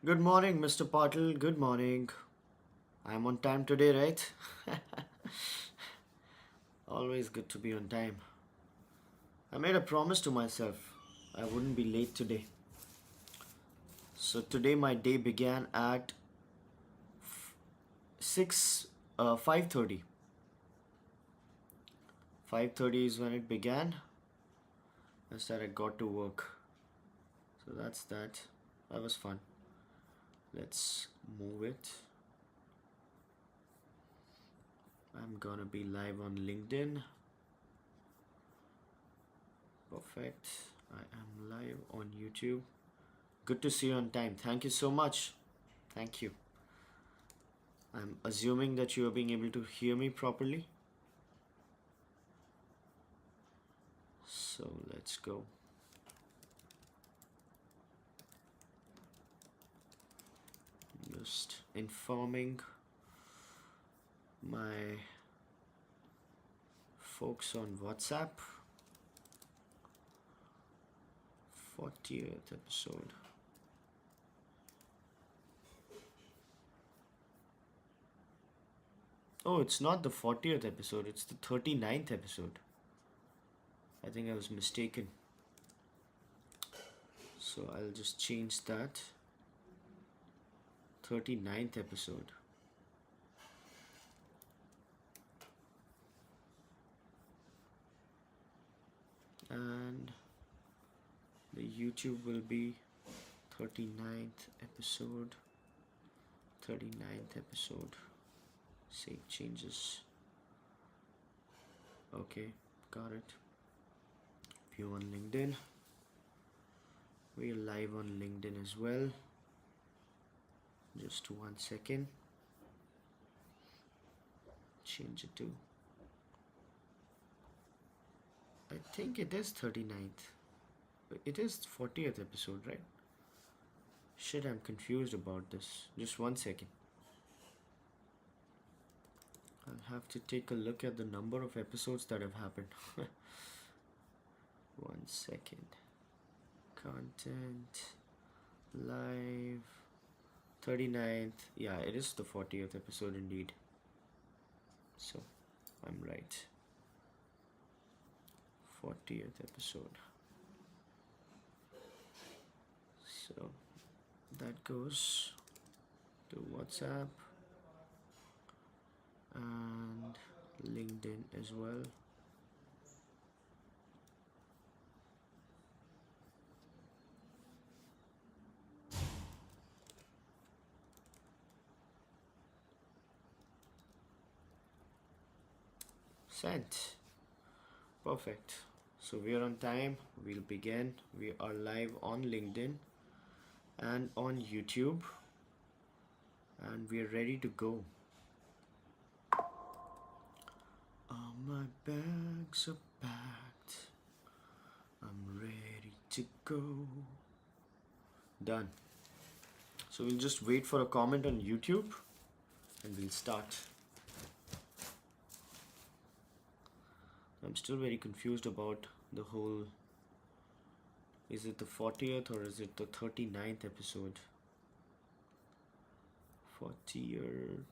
Good morning, Mr. Patil. Good morning. I'm on time today, right? Always good to be on time. I made a promise to myself I wouldn't be late today. So today my day began at 6 5:30. 5:30 is when it began. I said I got to work. So that's that. That was fun. Let's move it. I'm gonna be live on LinkedIn. Perfect. I am live on YouTube. Good to see you on time. Thank you so much. Thank you. I'm assuming that you are being able to hear me properly. So let's go. Just informing my folks on WhatsApp. 40th episode. Oh, it's not the 40th episode, it's the 39th episode. I think I was mistaken. So I'll just change that. 39th episode. And the YouTube will be 39th episode. 39th episode. Save changes. Okay, got it. View on LinkedIn. We're live on LinkedIn as well. Just 1 second. Change it to. I think it is 39th. It is 40th episode, right? Shit, I'm confused about this. Just 1 second. I'll have to take a look at the number of episodes that have happened. 1 second. Content. Live. 39th. Yeah, it is the 40th episode indeed. So, I'm right. 40th episode. So, that goes to WhatsApp and LinkedIn as well. Sent. Perfect. So we are on time. We'll begin. We are live on LinkedIn and on YouTube, and we are ready to go. All my bags are packed. I'm ready to go. Done. So we'll just wait for a comment on YouTube and we'll start. I'm still very confused about the whole. Is it the 40th or is it the 39th episode? 40th,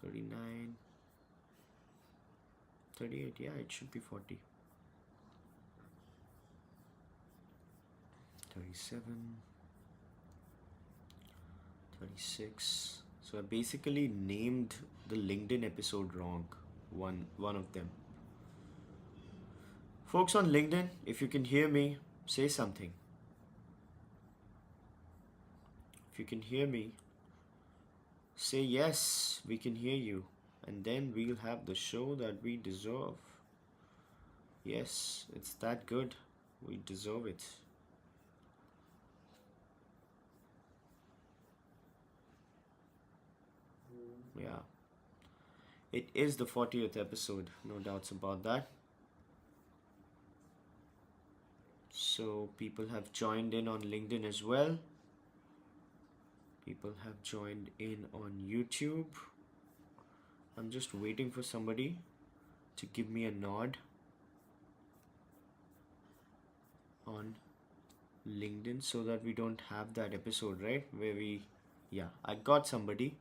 39, 38. Yeah, it should be 40. 37, 36. So I basically named the LinkedIn episode wrong. One of them. Folks on LinkedIn, if you can hear me, say something. If you can hear me, say yes, we can hear you. And then we'll have the show that we deserve. Yes, it's that good. We deserve it. Yeah. It is the 40th episode, no doubts about that. So people have joined in on LinkedIn as well. People have joined in on YouTube. I'm just waiting for somebody to give me a nod on LinkedIn so that we don't have that episode, right? Yeah, I got somebody.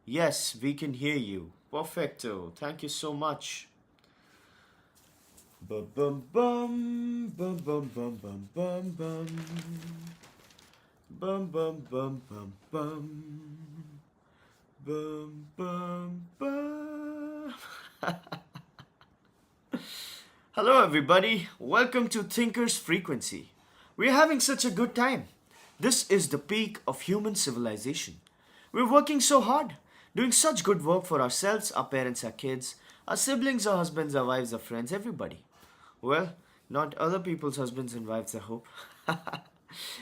Yes, we can hear you. Perfecto. Thank you so much. Bum bum bum bum bum bum bum bum bum bum bum bum bum bum bum bum. Hello, everybody. Welcome to Thinker's Frequency. We're having such a good time. This is the peak of human civilization. We're working so hard, doing such good work for ourselves, our parents, our kids, our siblings, our husbands, our wives, our friends, everybody. Well, not other people's husbands and wives, I hope.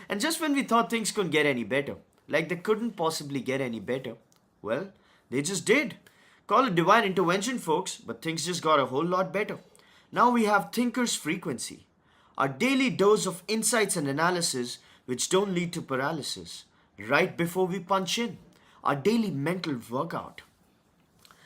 And just when we thought things couldn't get any better, like they couldn't possibly get any better, well, they just did. Call it divine intervention, folks, but things just got a whole lot better. Now we have Thinker's Frequency, our daily dose of insights and analysis which don't lead to paralysis, right before we punch in, our daily mental workout.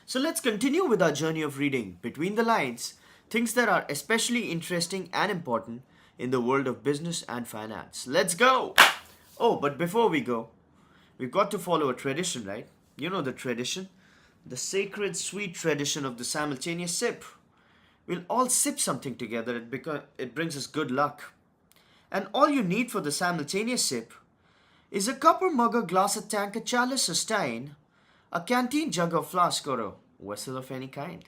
So let's continue with our journey of reading between the lines things that are especially interesting and important in the world of business and finance. Let's go! Oh, but before we go, we've got to follow a tradition, right? You know the tradition, the sacred sweet tradition of the simultaneous sip. We'll all sip something together because it brings us good luck. And all you need for the simultaneous sip is a cup or mug, a glass, a tank, a chalice, a stein, a canteen jug or flask, or a vessel of any kind.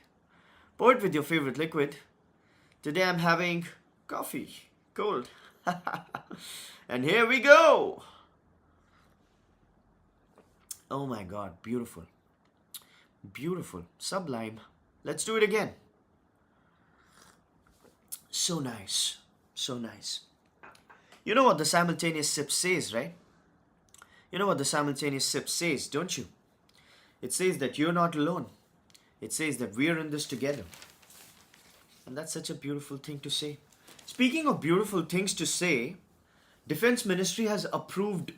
Pour it with your favorite liquid. Today I'm having coffee, cold. And here we go! Oh my god, beautiful. Beautiful, sublime. Let's do it again. So nice, so nice. You know what the simultaneous sip says, right? You know what the simultaneous sip says, don't you? It says that you're not alone. It says that we're in this together. And that's such a beautiful thing to say. Speaking of beautiful things to say, Defense Ministry has approved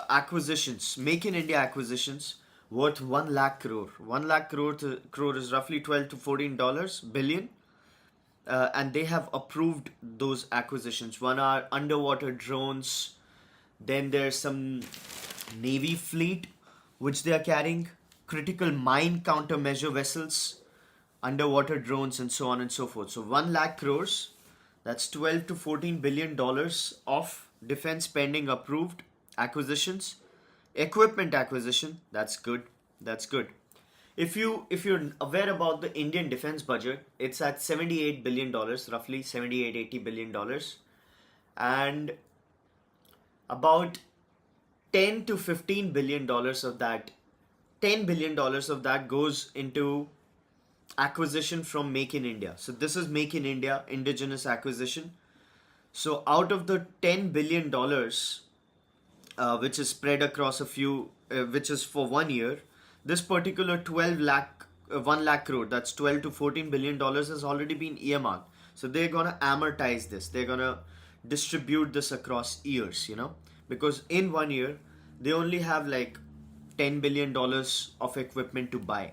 acquisitions, Make in India acquisitions worth 1 lakh crore. 1 lakh crore is roughly 12 to 14 dollars billion. And they have approved those acquisitions. One are underwater drones. Then there's some Navy fleet which they are carrying, critical mine countermeasure vessels, underwater drones, and so on and so forth. So 1 lakh crores, that's 12 to 14 billion dollars of defense spending approved acquisitions. Equipment acquisition, that's good. That's good. If you're aware about the Indian defense budget, it's at $78 billion, roughly 78-80 billion dollars, and about 10 to 15 billion dollars of that, $10 billion of that goes into acquisition from Make in India. So this is Make in India indigenous acquisition. So out of the $10 billion, which is spread across a few, which is for 1 year, this particular 1 lakh crore, that's 12 to 14 billion dollars, has already been earmarked. So they're gonna amortize this. They're gonna distribute this across years, because in 1 year they only have like $10 billion of equipment to buy,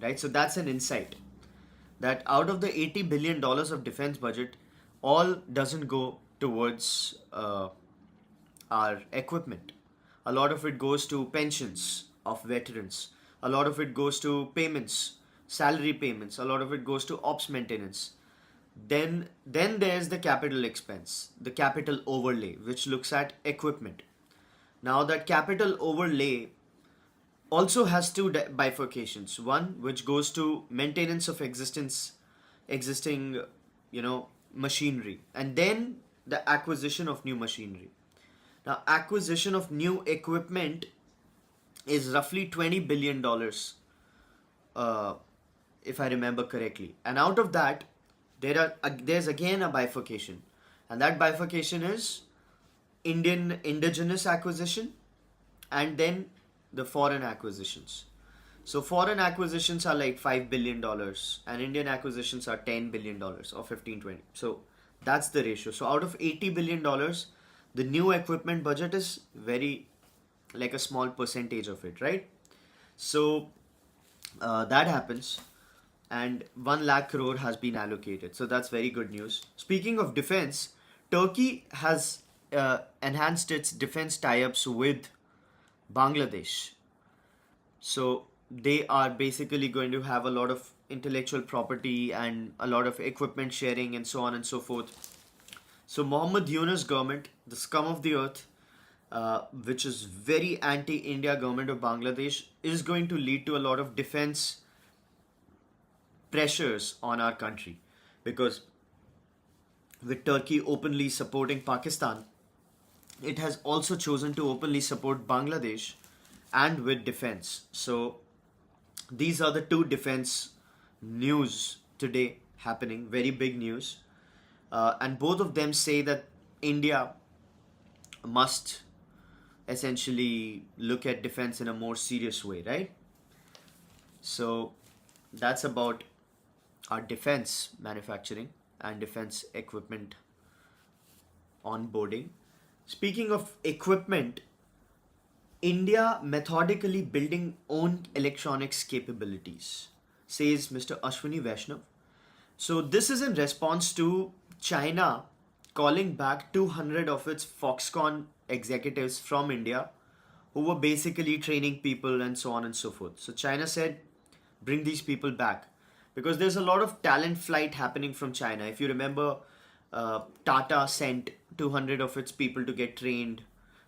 right? So that's an insight that out of the $80 billion of defense budget, all doesn't go towards our equipment. A lot of it goes to pensions of veterans. A lot of it goes to payments, salary payments. A lot of it goes to ops maintenance. Then there's the capital expense, the capital overlay, which looks at equipment. Now that capital overlay also has two bifurcations. One which goes to maintenance of existing, machinery, and then the acquisition of new machinery. Now, acquisition of new equipment is roughly $20 billion, if I remember correctly. And out of that, there's again a bifurcation. And that bifurcation is Indian indigenous acquisition and then the foreign acquisitions. So foreign acquisitions are like $5 billion and Indian acquisitions are $10 billion or 15-20. So that's the ratio. So out of $80 billion, the new equipment budget is very like a small percentage of it, right? So that happens, and 1 lakh crore has been allocated. So that's very good news. Speaking of defense, Turkey has enhanced its defense tie-ups with Bangladesh. So they are basically going to have a lot of intellectual property and a lot of equipment sharing and so on and so forth. So Mohammed Yunus government, the scum of the earth, which is very anti-India government of Bangladesh, is going to lead to a lot of defense pressures on our country, because with Turkey openly supporting Pakistan, it has also chosen to openly support Bangladesh and with defense. So these are the two defense news today happening, very big news. And both of them say that India must essentially look at defense in a more serious way, right? So that's about our defense manufacturing and defense equipment onboarding. Speaking of equipment, India methodically building own electronics capabilities, says Mr. Ashwini Vaishnav. So this is in response to China calling back 200 of its Foxconn executives from India who were basically training people and so on and so forth. So China said, bring these people back, because there's a lot of talent flight happening from China. If you remember, Tata sent 200 of its people to get trained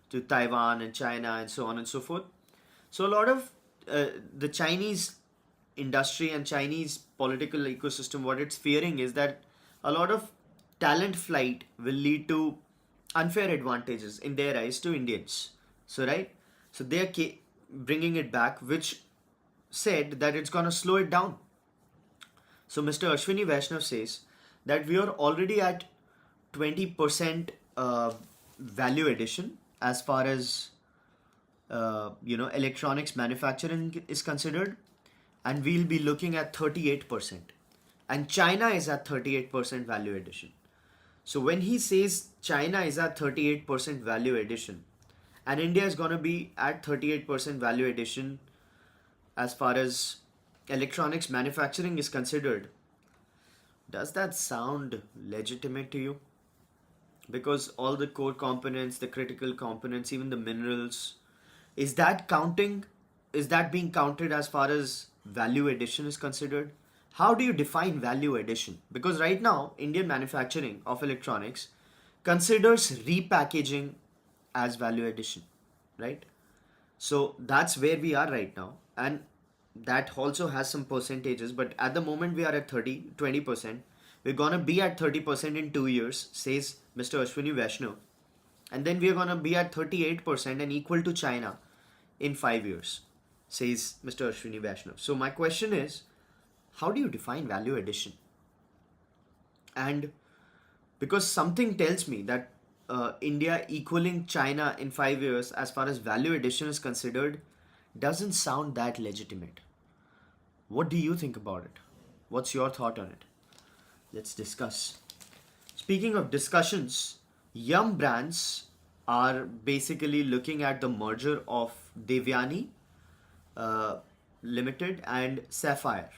to Taiwan and China and so on and so forth. So a lot of the Chinese industry and Chinese political ecosystem, what it's fearing is that a lot of talent flight will lead to unfair advantages in their eyes to Indians. So right, so they're bringing it back, which said that it's gonna slow it down. So Mr. Ashwini Vaishnav says that we are already at 20% value addition as far as electronics manufacturing is considered, and we'll be looking at 38%, and China is at 38% value addition. So when he says China is at 38% value addition and India is going to be at 38% value addition as far as electronics manufacturing is considered, does that sound legitimate to you? Because all the core components, the critical components, even the minerals, is that counting? Is that being counted as far as value addition is considered? How do you define value addition? Because right now, Indian manufacturing of electronics considers repackaging as value addition, right? So that's where we are right now. And that also has some percentages, but at the moment we are at 20%. We're gonna be at 30% in 2 years, says Mr. Ashwini Vaishnav. And then we're gonna be at 38% and equal to China in 5 years, says Mr. Ashwini Vaishnav. So my question is, how do you define value addition? And because something tells me that India equaling China in 5 years as far as value addition is considered doesn't sound that legitimate. What do you think about it? What's your thought on it? Let's discuss. Speaking of discussions, Yum Brands are basically looking at the merger of Devyani Limited and Sapphire.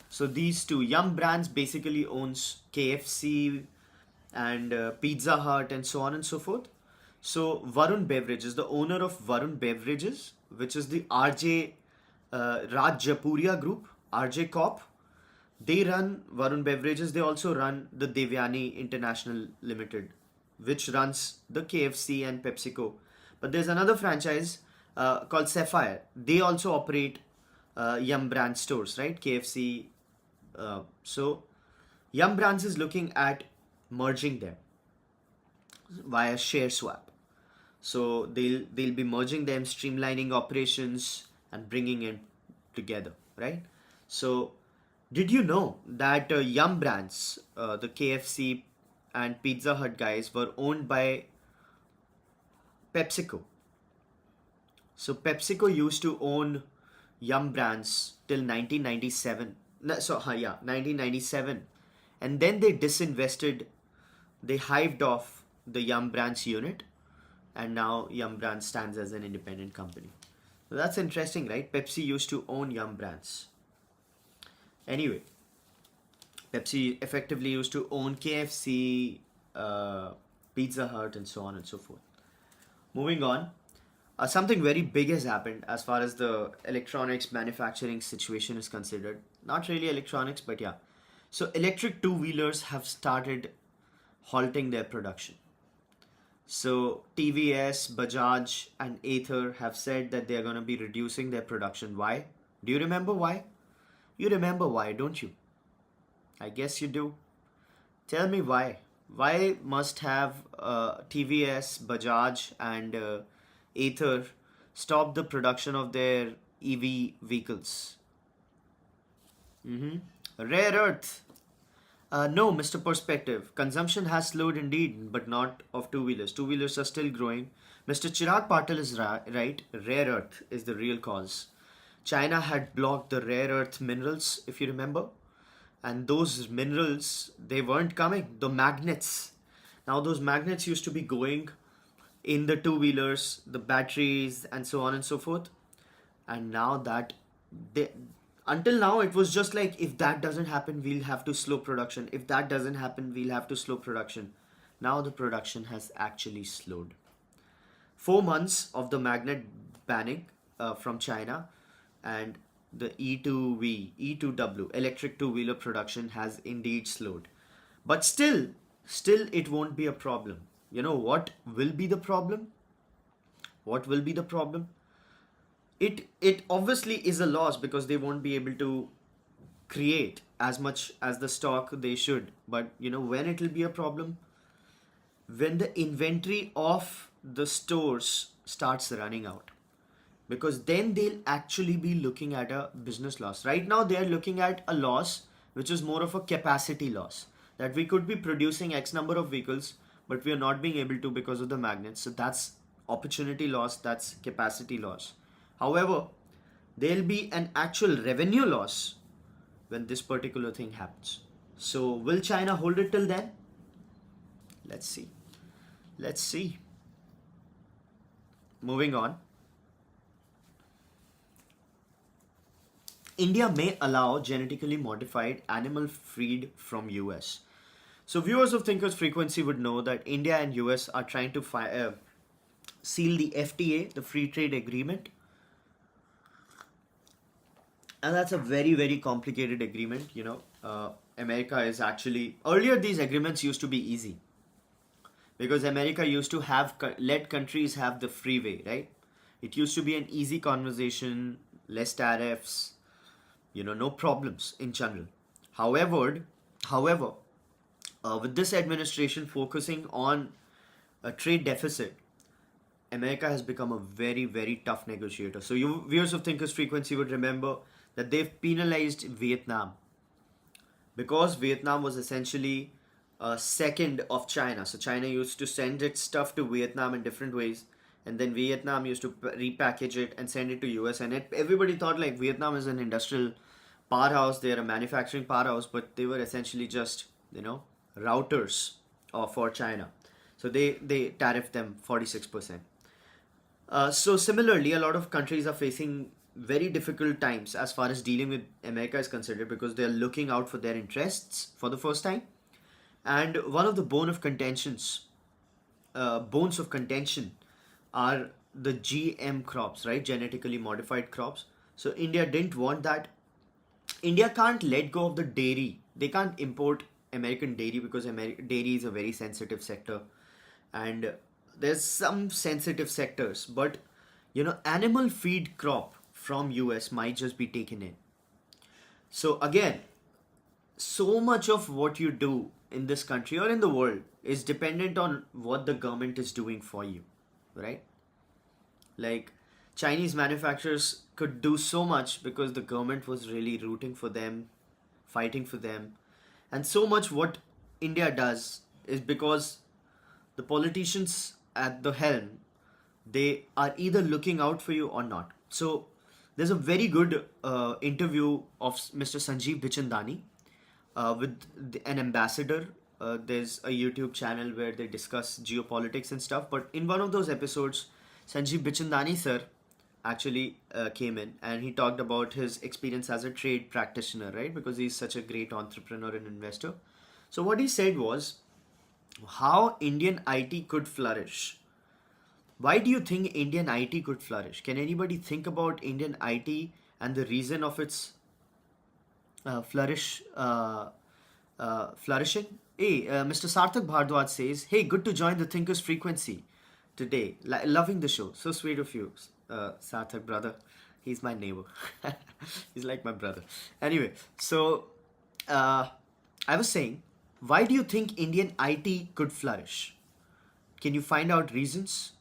So these two, Yum Brands basically owns KFC and Pizza Hut and so on and so forth. So Varun Beverages, the owner of Varun Beverages, which is the RJ Raj Japuria Group, RJ Corp, they run Varun Beverages. They also run the Devyani International Limited, which runs the KFC and PepsiCo. But there's another franchise called Sapphire. They also operate Yum Brand stores, right? KFC. So Yum Brands is looking at merging them via share swap. So they'll be merging them, streamlining operations and bringing it together, right? So did you know that Yum Brands, the KFC and Pizza Hut guys, were owned by PepsiCo? So PepsiCo used to own Yum Brands till 1997. 1997. And then they disinvested, they hived off the Yum Brands unit, and now Yum Brands stands as an independent company. So that's interesting, right? Pepsi used to own Yum Brands. Anyway, Pepsi effectively used to own KFC, Pizza Hut, and so on and so forth. Moving on, something very big has happened as far as the electronics manufacturing situation is considered. Not really electronics, but yeah. So, electric two wheelers have started halting their production. So, TVS, Bajaj, and Ather have said that they are going to be reducing their production. Why? Do you remember why? You remember why, don't you? I guess you do. Tell me why. Why must have TVS, Bajaj, and Ather stop the production of their EV vehicles? Rare earth. No, Mr. Perspective. Consumption has slowed indeed, but not of two wheelers. Two wheelers are still growing. Mr. Chirag Patel is right. Rare earth is the real cause. China had blocked the rare earth minerals, if you remember. And those minerals, they weren't coming. The magnets. Now, those magnets used to be going in the two wheelers, the batteries, and so on and so forth. And now that they, until now it was just like, if that doesn't happen we'll have to slow production, if that doesn't happen we'll have to slow production. Now the production has actually slowed. 4 months of the magnet banning from China, and the E2W electric two wheeler production has indeed slowed. But still it won't be a problem. You know what will be the problem? What will be the problem? It obviously is a loss because they won't be able to create as much as the stock they should. But you know when it will be a problem? When the inventory of the stores starts running out, because then they'll actually be looking at a business loss. Right now they are looking at a loss which is more of a capacity loss, that we could be producing x number of vehicles but we are not being able to because of the magnets. So that's opportunity loss, that's capacity loss. However, there'll be an actual revenue loss when this particular thing happens. So will China hold it till then? Let's see. Let's see. Moving on. India may allow genetically modified animal feed from US. So viewers of Thinkers Frequency would know that India and US are trying to seal the FTA, the Free Trade Agreement. And that's a very complicated agreement. America is actually, earlier these agreements used to be easy because America used to have let countries have the freeway, right? It used to be an easy conversation, less tariffs, no problems in general. However, with this administration focusing on a trade deficit, America has become a very tough negotiator. So you viewers of Thinkers Frequency would remember that they've penalized Vietnam because Vietnam was essentially a second of China. So China used to send its stuff to Vietnam in different ways, and then Vietnam used to repackage it and send it to US. And everybody thought like Vietnam is an industrial powerhouse, they're a manufacturing powerhouse, but they were essentially just routers for China. So they tariffed them 46%. So similarly, a lot of countries are facing very difficult times as far as dealing with America is concerned, because they are looking out for their interests for the first time. And one of the bones of contention are the GM crops, right? Genetically modified crops. So India didn't want that. India can't let go of the dairy. They can't import American dairy because dairy is a very sensitive sector. And there's some sensitive sectors, but animal feed crop from US might just be taken in. So again, so much of what you do in this country or in the world is dependent on what the government is doing for you, right? Like Chinese manufacturers could do so much because the government was really rooting for them, fighting for them. And so much what India does is because the politicians at the helm, they are either looking out for you or not. So there's a very good interview of Mr. Sanjeev Bichhandani with an ambassador. There's a YouTube channel where they discuss geopolitics and stuff. But in one of those episodes, Sanjeev Bichhandani sir actually came in and he talked about his experience as a trade practitioner, right? Because he's such a great entrepreneur and investor. So what he said was How Indian IT could flourish. Why do you think Indian IT could flourish? Can anybody think about Indian IT and the reason of its flourishing? Hey, Mr. Sarthak Bhardwaj says, "Hey, good to join the Thinkers Frequency today. Loving the show. So sweet of you, Sarthak brother. He's my neighbor. He's like my brother. Anyway, so uh, I was saying, why do you think Indian IT could flourish? Can you find out reasons?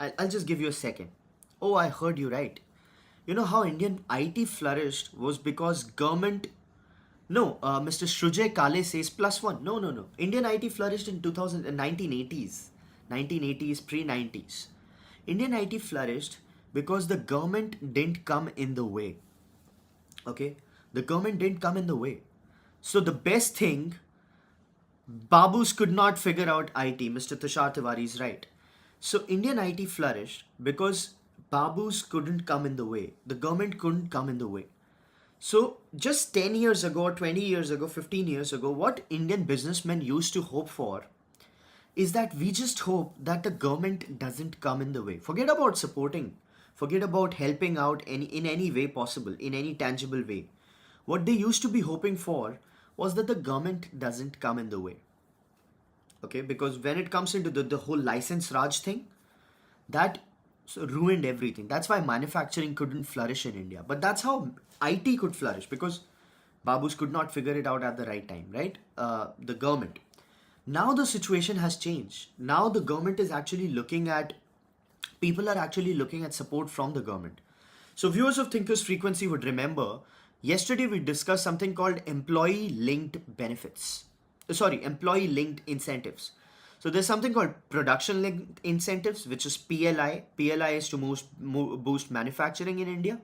I'll just give you a second. Oh, I heard you right. You know how Indian IT flourished was because government. No, Mr. Shrujay Kale says plus one. No, no, no. Indian IT flourished in 2000 and 1980s. 1980s, pre-90s. Indian IT flourished because the government didn't come in the way. Okay? The government didn't come in the way. So the best thing, Babus could not figure out IT. Mr. Tushar Tiwari is right. So Indian IT flourished because Babus couldn't come in the way. The government couldn't come in the way. So just 10 years ago, 20 years ago, 15 years ago, what Indian businessmen used to hope for is that we just hope that the government doesn't come in the way. Forget about supporting, forget about helping out in any way possible, in any tangible way. What they used to be hoping for was that the government doesn't come in the way. Okay, because when it comes into the whole license Raj thing, that ruined everything. That's why manufacturing couldn't flourish in India. But that's how IT could flourish because Babus could not figure it out at the right time, right? The government. Now the situation has changed. Now the government is actually looking at, people are actually looking at support from the government. So viewers of Thinkers Frequency would remember, yesterday we discussed something called employee linked benefits. Employee linked incentives. So there's something called production linked incentives, which is PLI. PLI is to boost manufacturing in India.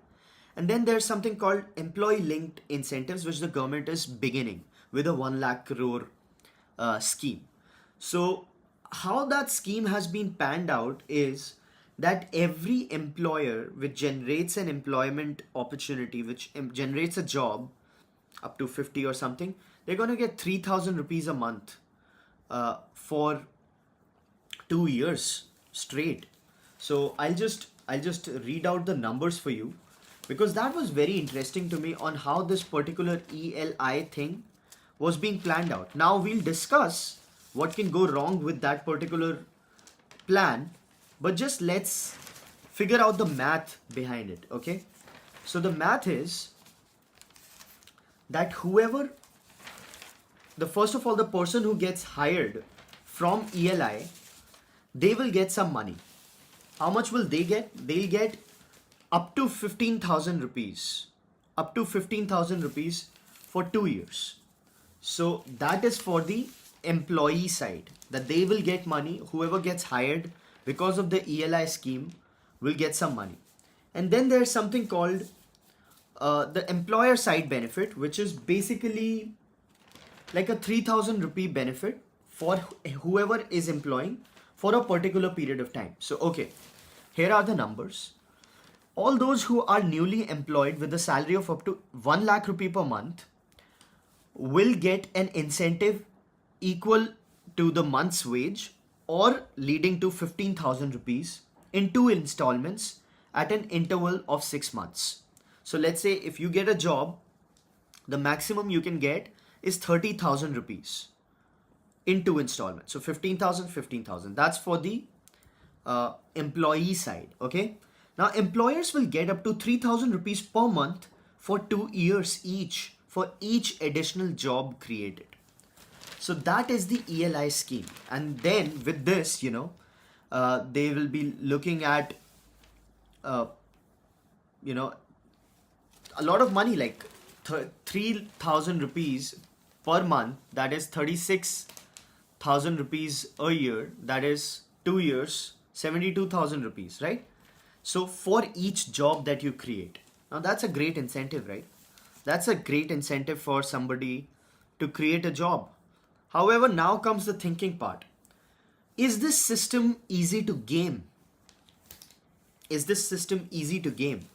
And then there's something called employee linked incentives, which the government is beginning with a 1 lakh crore scheme. So how that scheme has been panned out is that every employer which generates an employment opportunity, which generates a job up to 50 or something, they're going to get 3,000 rupees a month for 2 years straight. So I'll just read out the numbers for you because that was very interesting to me on how this particular ELI thing was being planned out. Now we'll discuss what can go wrong with that particular plan, but just let's figure out the math behind it, okay? So the math is that first of all, the person who gets hired from ELI, they will get some money. How much will they get? They'll get up to 15,000 rupees. Up to 15,000 rupees for 2 years. So that is for the employee side, that they will get money. Whoever gets hired because of the ELI scheme will get some money. And then there's something called the employer side benefit, which is basically like a 3,000 rupee benefit for whoever is employing for a particular period of time. So, okay, here are the numbers. All those who are newly employed with a salary of up to 1 lakh rupee per month will get an incentive equal to the month's wage or leading to 15,000 rupees in 2 installments at an interval of 6 months. So let's say if you get a job, the maximum you can get is 30,000 rupees in 2 installments. So 15,000, 15,000. That's for the employee side. Okay. Now employers will get up to 3,000 rupees per month for 2 years each for each additional job created. So that is the ELI scheme. And then with this, they will be looking at, a lot of money, like 3,000 rupees per month. That is 36,000 rupees a year. That is 2 years, 72,000 rupees, right? So for each job that you create. Now that's a great incentive, right? That's a great incentive for somebody to create a job. However, now comes the thinking part. Is this system easy to game? Is this system easy to game?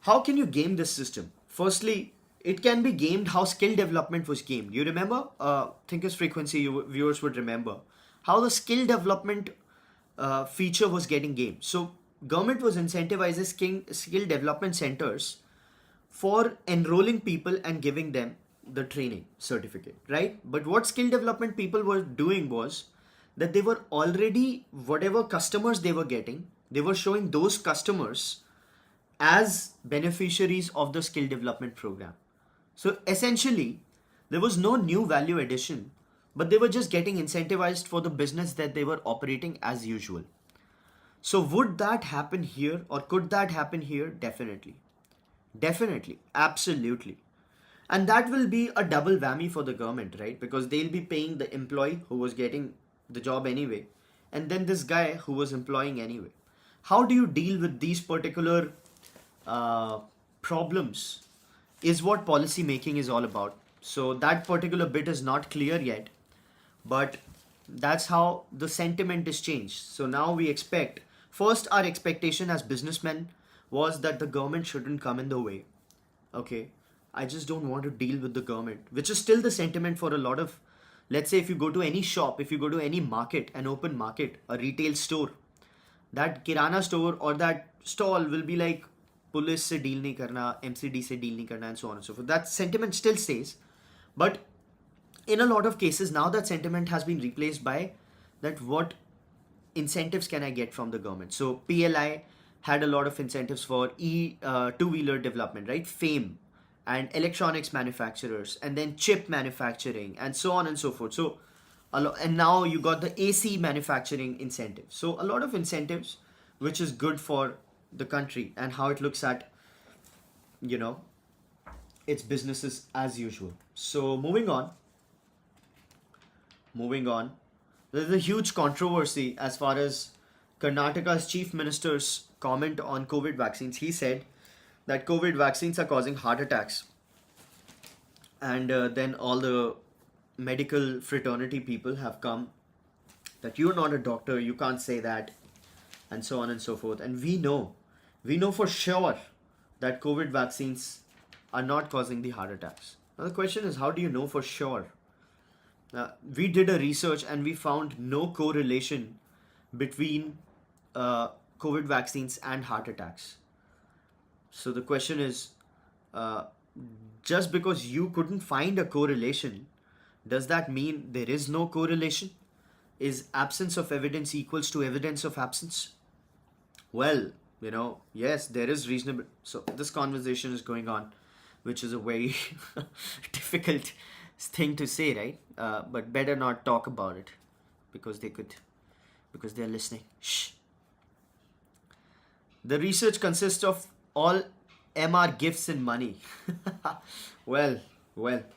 How can you game this system? Firstly, it can be gamed how skill development was gamed. You remember? Thinkers Frequency viewers would remember. how the skill development feature was getting gamed. So government was incentivizing skill development centers for enrolling people and giving them the training certificate, right? But what skill development people were doing was that they were already, whatever customers they were getting, they were showing those customers as beneficiaries of the skill development program. So essentially, there was no new value addition, but they were just getting incentivized for the business that they were operating as usual. So would that happen here, or could that happen here? Definitely. Definitely. Absolutely. And that will be a double whammy for the government, right? Because they'll be paying the employee who was getting the job anyway, and then this guy who was employing anyway. How do you deal with these particular uh, problems is what policy making is all about. So that particular bit is not clear yet, but that's how the sentiment is changed. So now we expect, first, our expectation as businessmen was that the government shouldn't come in the way. Okay, I just don't want to deal with the government, which is still the sentiment for a lot of, let's say, if you go to any shop, if you go to any market, an open market, a retail store, that kirana store or that stall will be like, police से deal नहीं करना, MCD से deal नहीं करना, and so on and so forth. That sentiment still stays, but in a lot of cases now that sentiment has been replaced by that what incentives can I get from the government. So PLI had a lot of incentives for two-wheeler development, right? FAME and electronics manufacturers, and then chip manufacturing, and so on and so forth. So and now you got the AC manufacturing incentive. So a lot of incentives, which is good for the country and how it looks at, you know, its businesses as usual. So moving on, there's a huge controversy as far as Karnataka's chief minister's comment on COVID vaccines. He said that COVID vaccines are causing heart attacks, and then all the medical fraternity people have come that you're not a doctor, you can't say that, and so on and so forth. And we know for sure that COVID vaccines are not causing the heart attacks. Now the question is, how do you know for sure? We did a research and we found no correlation between COVID vaccines and heart attacks. So the question is, just because you couldn't find a correlation, does that mean there is no correlation? Is absence of evidence equals to evidence of absence? Well, yes, there is reasonable. So this conversation is going on, which is a very difficult thing to say, right? But better not talk about it because they're listening. Shh. The research consists of all MR gifts and money. well,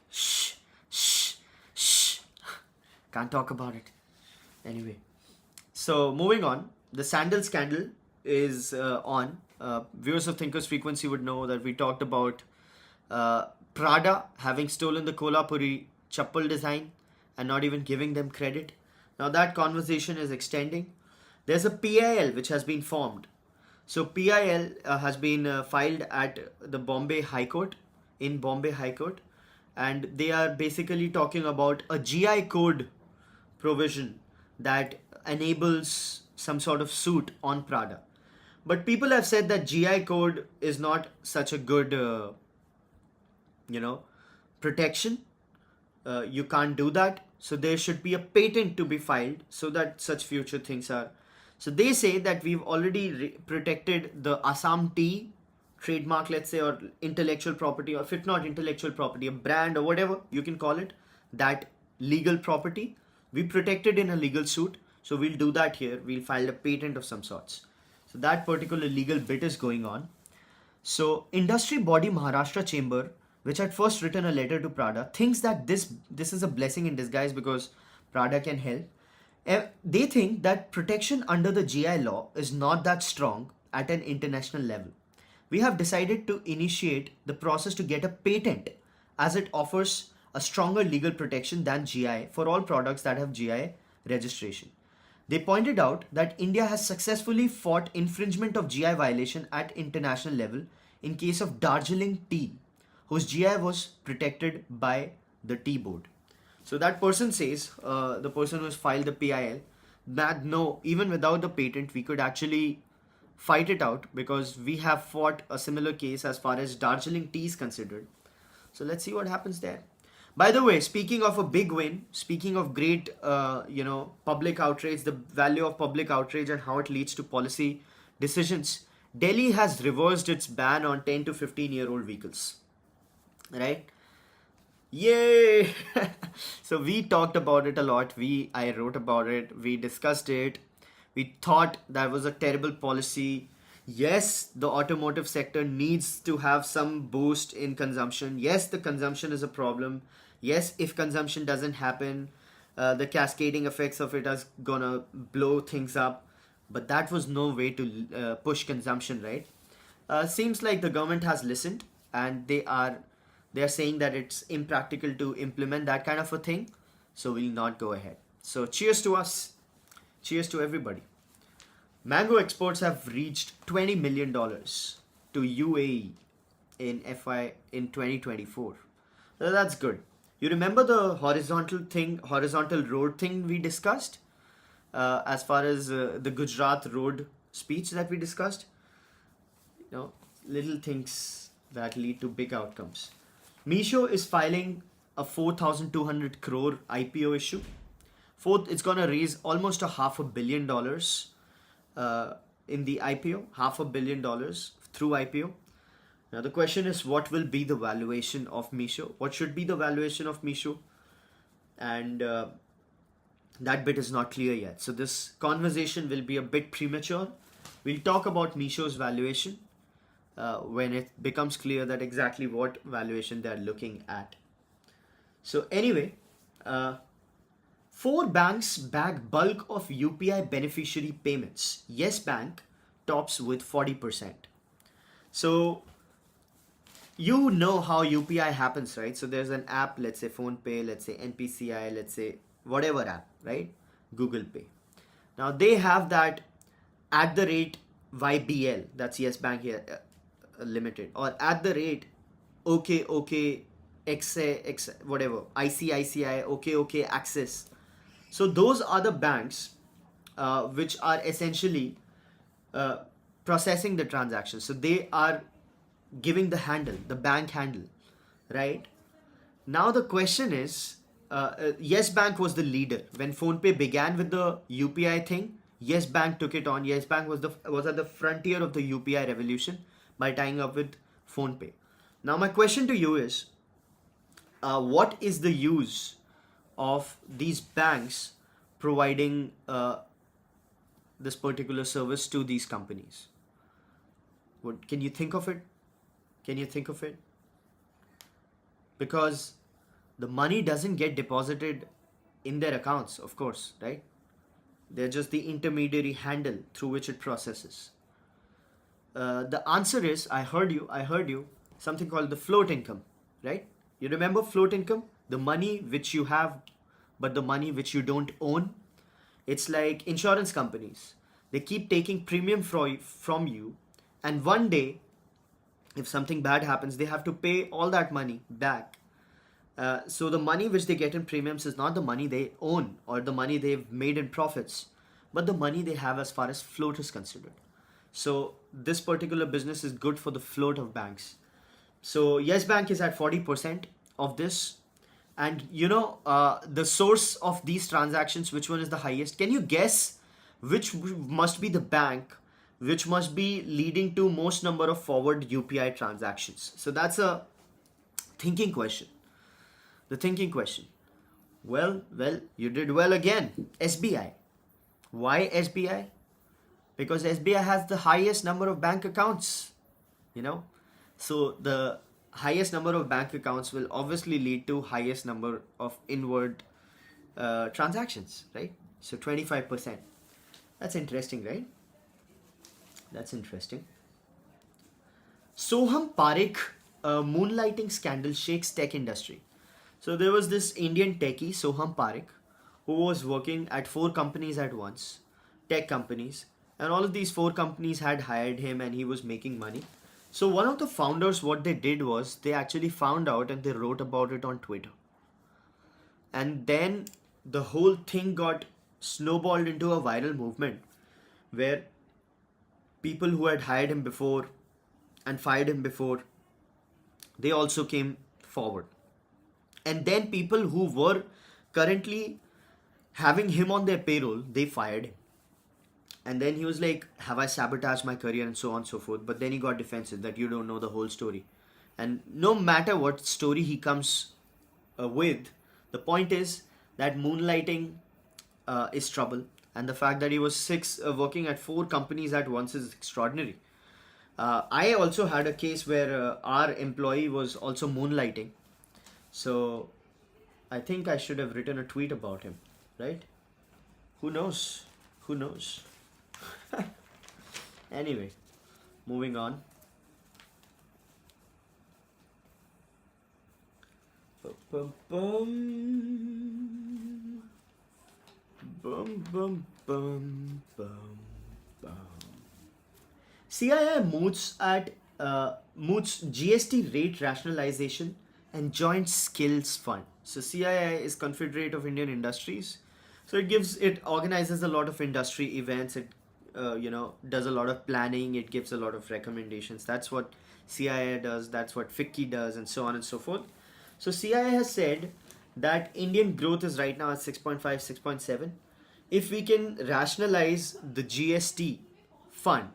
shh. Can't talk about it. Anyway, so moving on, the sandal scandal is on. Viewers of Thinkers Frequency would know that we talked about Prada having stolen the Kolhapuri chappal design and not even giving them credit. Now that conversation is extending. There's a PIL which has been formed. So PIL has been filed at the Bombay High Court, and they are basically talking about a GI code provision that enables some sort of suit on Prada. But people have said that GI code is not such a good, protection. You can't do that. So there should be a patent to be filed so that such future things are. So they say that we've already protected the Assam tea trademark, let's say, or intellectual property, or if not intellectual property, a brand or whatever you can call it, that legal property. We protected in a legal suit. So we'll do that here. We'll file a patent of some sorts. So that particular legal bit is going on. So industry body Maharashtra Chamber, which had first written a letter to Prada, thinks that this is a blessing in disguise because Prada can help. They think that protection under the GI law is not that strong at an international level. We have decided to initiate the process to get a patent as it offers a stronger legal protection than GI for all products that have GI registration. They pointed out that India has successfully fought infringement of GI violation at international level in case of Darjeeling tea, whose GI was protected by the tea board. So that person says, the person who has filed the PIL, that no, even without the patent, we could actually fight it out because we have fought a similar case as far as Darjeeling tea is considered. So let's see what happens there. By the way, speaking of a big win, speaking of great, public outrage, the value of public outrage and how it leads to policy decisions, Delhi has reversed its ban on 10 to 15-year-old vehicles. Right? Yay! So we talked about it a lot. I wrote about it. We discussed it. We thought that was a terrible policy. Yes, the automotive sector needs to have some boost in consumption. Yes, the consumption is a problem. Yes, if consumption doesn't happen, the cascading effects of it is gonna blow things up. But that was no way to push consumption, right? Seems like the government has listened, and they are saying that it's impractical to implement that kind of a thing, so we'll not go ahead. So cheers to us, cheers to everybody. Mango exports have reached $20 million to UAE in 2024. So that's good. You remember the horizontal road thing we discussed, as far as the Gujarat road speech that we discussed? Little things that lead to big outcomes. Misho is filing a 4,200 crore IPO issue. It's gonna raise almost $500 million in the IPO, $500 million through IPO. Now the question is, what will be the valuation of Misho? What should be the valuation of Misho? And that bit is not clear yet. So this conversation will be a bit premature. We'll talk about Misho's valuation when it becomes clear that exactly what valuation they're looking at. So anyway, 4 banks bag bulk of UPI beneficiary payments. Yes Bank tops with 40%. So you know how UPI happens, right? So there's an app, let's say PhonePe, let's say NPCI, let's say whatever app, right? Google Pay. Now they have that @YBL, that's Yes Bank here, limited, or OK, whatever, ICICI, OK, Access. So those are the banks which are essentially processing the transaction. So they are giving the handle, the bank handle, right? Now the question is, Yes Bank was the leader when PhonePe began with the UPI thing. Yes Bank took it on. Yes Bank was at the frontier of the UPI revolution by tying up with PhonePe. Now my question to you is, what is the use of these banks providing this particular service to these companies? Can you think of it? Can you think of it? Because the money doesn't get deposited in their accounts, of course, right? They're just the intermediary handle through which it processes. The answer is, I heard you, something called the float income, right? You remember float income? The money which you have, but the money which you don't own. It's like insurance companies. They keep taking premium from you, and one day, if something bad happens, they have to pay all that money back. So the money which they get in premiums is not the money they own or the money they've made in profits, but the money they have as far as float is considered. So this particular business is good for the float of banks. So Yes Bank is at 40% of this. And the source of these transactions, which one is the highest? Can you guess which must be the bank which must be leading to most number of forward UPI transactions? So that's a thinking question. The thinking question. Well, you did well again. SBI. Why SBI? Because SBI has the highest number of bank accounts. So the highest number of bank accounts will obviously lead to highest number of inward transactions, right? So 25%. That's interesting, right? That's interesting. Soham Parekh moonlighting scandal shakes tech industry. So there was this Indian techie, Soham Parekh, who was working at 4 companies at once, tech companies, and all of these 4 companies had hired him and he was making money. So one of the founders, what they did was they actually found out and they wrote about it on Twitter. And then the whole thing got snowballed into a viral movement where people who had hired him before and fired him before, they also came forward. And then people who were currently having him on their payroll, they fired him. And then he was like, have I sabotaged my career and so on and so forth. But then he got defensive that you don't know the whole story. And no matter what story he comes with, the point is that moonlighting is trouble. And the fact that he was working at 4 companies at once is extraordinary. I also had a case where our employee was also moonlighting. So I think I should have written a tweet about him, right? Who knows? Who knows? Anyway, moving on. Bum, bum, bum, bum, bum, bum, bum. CII moots GST rate rationalization and joint skills fund. So CII is Confederate of Indian Industries. So it organizes a lot of industry events. It does a lot of planning. It gives a lot of recommendations. That's what CII does. That's what FICCI does, and so on and so forth. So CII has said that Indian growth is right now at 6.5, 6.7. If we can rationalize the GST fund,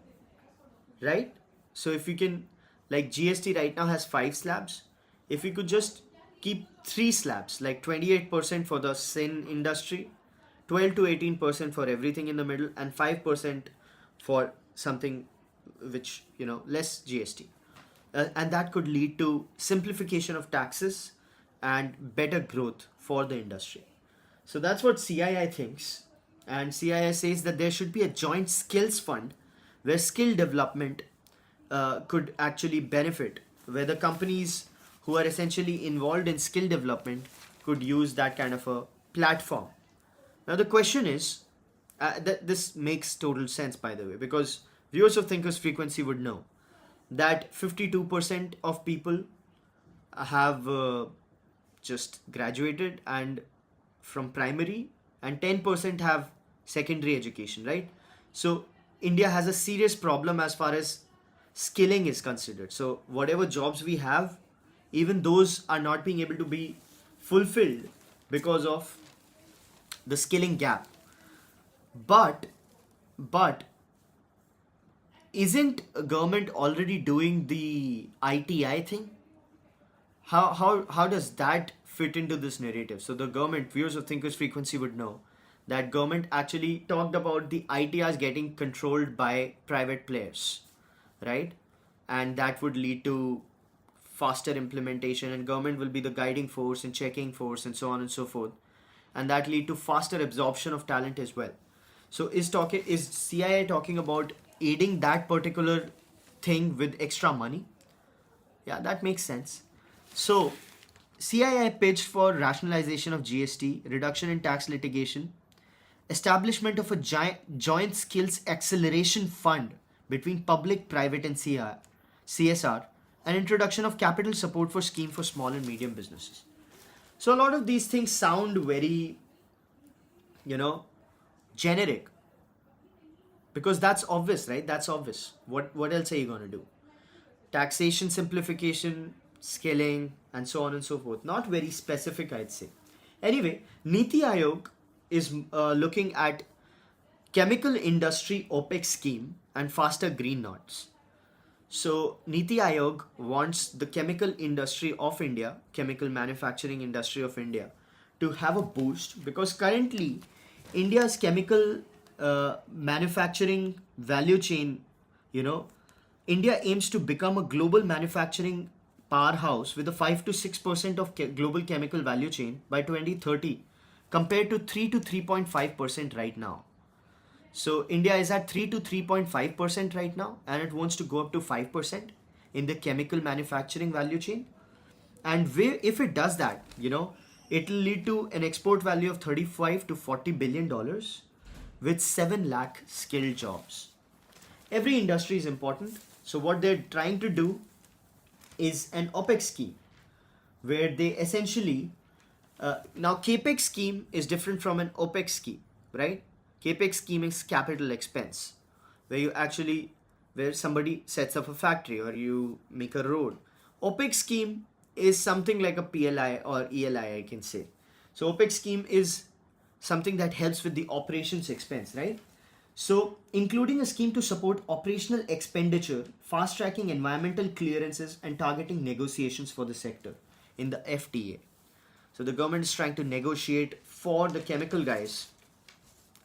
right? So if we can, like GST right now has 5 slabs. If we could just keep 3 slabs, like 28% for the sin industry, 12 to 18% for everything in the middle, and 5% for something which, less GST. And that could lead to simplification of taxes and better growth for the industry. So that's what CII thinks. And CII says that there should be a joint skills fund where skill development could actually benefit, where the companies who are essentially involved in skill development could use that kind of a platform. Now the question is, this makes total sense, by the way, because viewers of Thinkers Frequency would know that 52% of people have just graduated and from primary, and 10% have secondary education, right? So India has a serious problem as far as skilling is considered. So whatever jobs we have, even those are not being able to be fulfilled because of the skilling gap. But isn't government already doing the ITI thing? How does that fit into this narrative? So the government, viewers of Thinkers Frequency would know that government actually talked about the ITIs getting controlled by private players, right? And that would lead to faster implementation, and government will be the guiding force and checking force and so on and so forth. And that lead to faster absorption of talent as well. So is CII talking about aiding that particular thing with extra money? Yeah, that makes sense. So CII pitched for rationalization of GST, reduction in tax litigation, establishment of a joint skills acceleration fund between public, private and CSR, and introduction of capital support for scheme for small and medium businesses. So a lot of these things sound very, generic, because that's obvious, right? That's obvious. What else are you going to do? Taxation simplification, skilling, and so on and so forth. Not very specific, I'd say. Anyway, Niti Aayog is looking at chemical industry OPEX scheme and faster green notes. So Niti Aayog wants the chemical industry of India, chemical manufacturing industry of India, to have a boost, because currently India's chemical manufacturing value chain, India aims to become a global manufacturing powerhouse with a 5 to 6% of global chemical value chain by 2030, compared to 3 to 3.5% right now. So India is at 3 to 3.5% right now, and it wants to go up to 5% in the chemical manufacturing value chain. And if it does that, it will lead to an export value of $35 to $40 billion with 7 lakh skilled jobs. Every industry is important. So what they're trying to do is an OPEX scheme where they essentially Now, capex scheme is different from an opex scheme, right? Capex scheme is capital expense, where you actually, where somebody sets up a factory or you make a road. Opex scheme is something like a PLI or ELI, I can say. So opex scheme is something that helps with the operations expense, right? So, including a scheme to support operational expenditure, fast tracking environmental clearances, and targeting negotiations for the sector in the FTA. So, the government is trying to negotiate for the chemical guys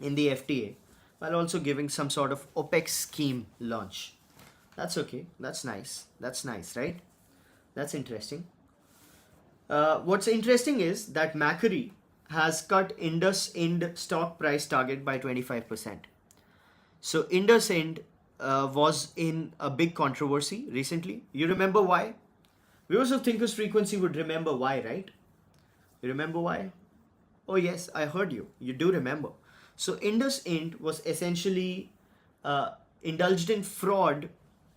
in the FTA while also giving some sort of OPEC scheme launch. That's okay. That's nice. That's nice, right? That's interesting. What's interesting is that Macquarie has cut Indus Ind stock price target by 25%. So Indus Ind was in a big controversy recently. You remember why? Viewers of Thinkers Frequency would remember why, right? You remember why? Oh yes, I heard you. You do remember. So Indus Ind was essentially indulged in fraud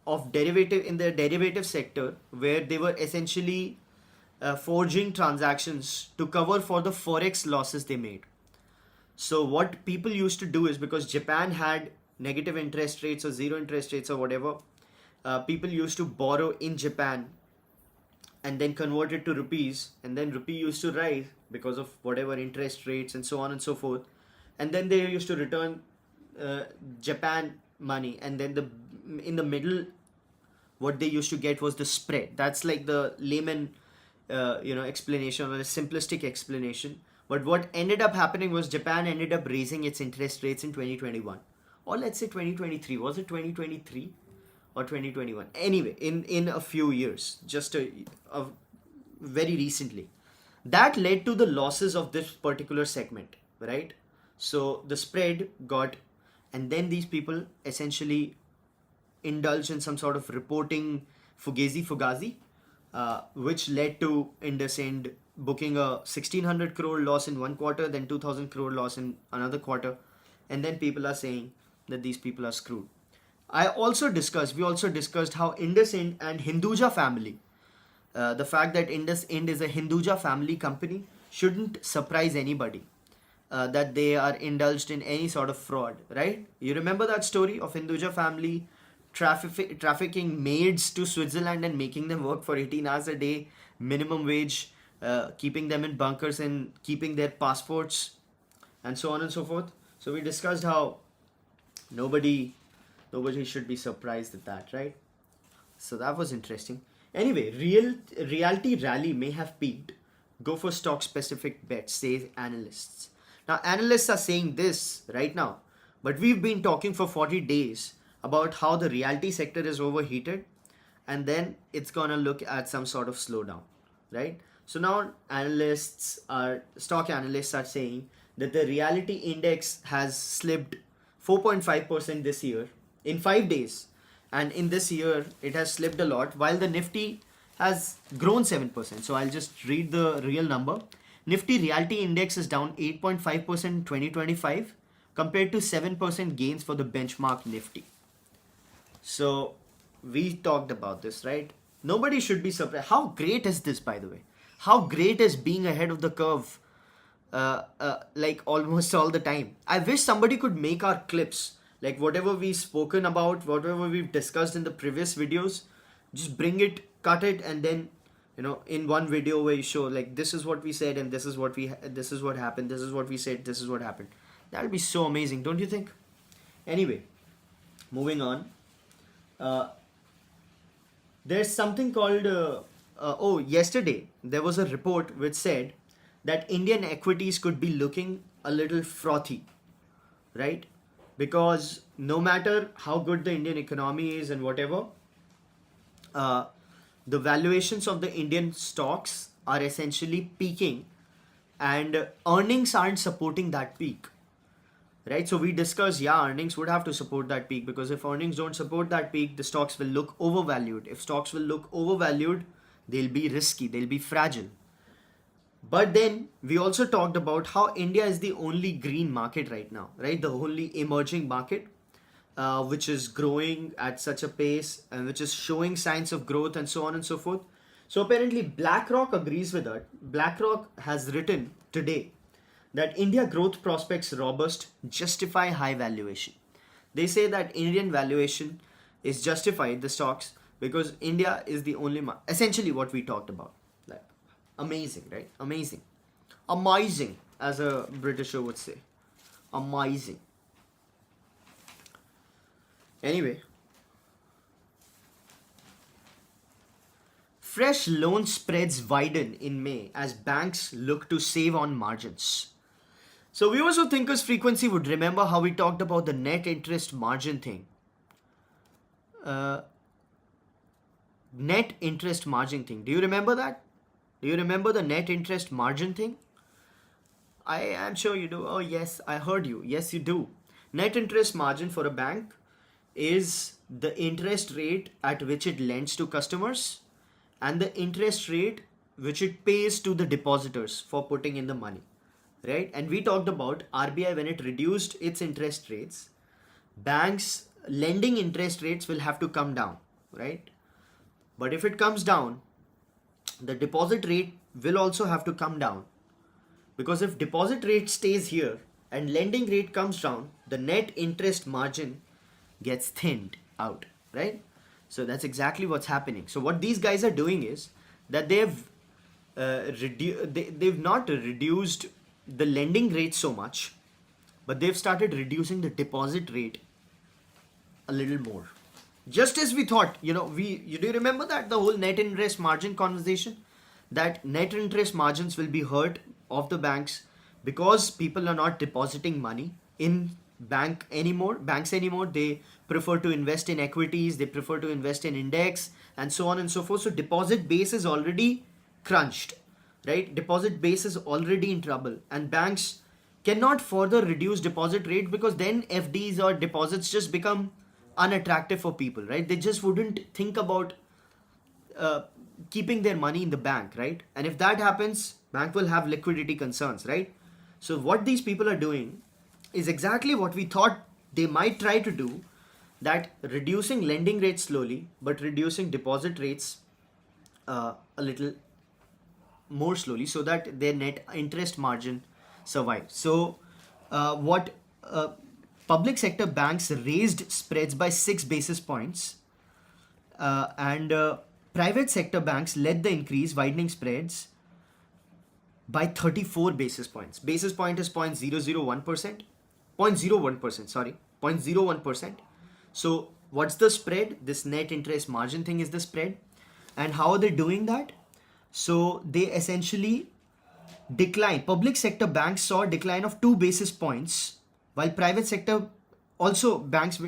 of derivative in the derivative sector, where they were essentially forging transactions to cover for the forex losses they made. So what people used to do is, because Japan had negative interest rates or zero interest rates or whatever, people used to borrow in Japan and then convert it to rupees, and then rupee used to rise because of whatever interest rates and so on and so forth, and then they used to return Japan money, and then in the middle what they used to get was the spread. That's like the layman explanation, or a simplistic explanation. But what ended up happening was Japan ended up raising its interest rates in 2021, or let's say 2023. Was it 2023 or 2021? Anyway, in a few years, just a very recently, that led to the losses of this particular segment, right? So the spread got, and then these people essentially indulged in some sort of reporting fugazi, which led to IndusInd booking a 1600 crore loss in one quarter, then 2000 crore loss in another quarter, and then people are saying that these people are screwed. We also discussed how IndusInd and Hinduja family, the fact that IndusInd is a Hinduja family company, shouldn't surprise anybody. That they are indulged in any sort of fraud, right? You remember that story of Hinduja family trafficking maids to Switzerland and making them work for 18 hours a day, minimum wage, keeping them in bunkers and keeping their passports, and so on and so forth. So we discussed how nobody should be surprised at that, right? So that was interesting. Anyway, reality rally may have peaked. Go for stock specific bets, say analysts. Now, analysts are saying this right now, but we've been talking for 40 days about how the reality sector is overheated, and then it's gonna look at some sort of slowdown, right? So now stock analysts are saying that the reality index has slipped 4.5% this year in 5 days, and in this year it has slipped a lot, while the Nifty has grown 7%. So I'll just read the real number. Nifty reality index is down 8.5% in 2025 compared to 7% gains for the benchmark Nifty. So we talked about this, right? Nobody should be surprised. How great is this, by the way? How great is being ahead of the curve, like almost all the time? I wish somebody could make our clips, like whatever we've spoken about, whatever we've discussed in the previous videos, just bring it, cut it, and then in one video where you show like this is what we said and this is what happened, this is what we said, this is what happened. That'll be so amazing, don't you think? Anyway, moving on. There's something called yesterday there was a report which said that Indian equities could be looking a little frothy, right? Because no matter how good the Indian economy is and whatever, the valuations of the Indian stocks are essentially peaking, and earnings aren't supporting that peak, right? So we discussed, earnings would have to support that peak, because if earnings don't support that peak, the stocks will look overvalued. If stocks will look overvalued, they'll be risky, they'll be fragile. But then we also talked about how India is the only green market right now, right? The only emerging market, which is growing at such a pace and which is showing signs of growth and so on and so forth. So apparently BlackRock agrees with that. BlackRock has written today that India growth prospects robust justify high valuation. They say that Indian valuation is justified the stocks because India is the only essentially what we talked about. Like, amazing, right? Amazing. Amazing, as a Britisher would say. Amazing. Anyway, fresh loan spreads widen in May as banks look to save on margins. So viewers who thinkers frequency would remember how we talked about the net interest margin thing. Net interest margin thing. Do you remember that? Do you remember the net interest margin thing? I am sure you do. Oh yes, I heard you. Yes, you do. Net interest margin for a bank is the interest rate at which it lends to customers and the interest rate which it pays to the depositors for putting in the money, right? And we talked about RBI when it reduced its interest rates, banks lending interest rates will have to come down, right? But if it comes down, the deposit rate will also have to come down, because if deposit rate stays here and lending rate comes down, the net interest margin gets thinned out, right? So that's exactly what's happening. So what these guys are doing is that they've they've not reduced the lending rate so much, but they've started reducing the deposit rate a little more. Just as we thought, you do you remember that the whole net interest margin conversation, that net interest margins will be hurt of the banks because people are not depositing money in banks anymore. They prefer to invest in equities, they prefer to invest in index, and so on and so forth. So deposit base is already crunched, right? Deposit base is already in trouble, and banks cannot further reduce deposit rate because then FDs or deposits just become unattractive for people, right? They just wouldn't think about keeping their money in the bank, right? And if that happens, bank will have liquidity concerns, right? So what these people are doing is exactly what we thought they might try to do, that reducing lending rates slowly but reducing deposit rates a little more slowly so that their net interest margin survives. So what public sector banks raised spreads by 6 basis points, and private sector banks led the increase, widening spreads by 34 basis points. Basis point is 0.001%. 0.01%, sorry, 0.01%. So what's the spread? This net interest margin thing is the spread. And how are they doing that? So they essentially decline. Public sector banks saw a decline of 2 basis points, while private sector banks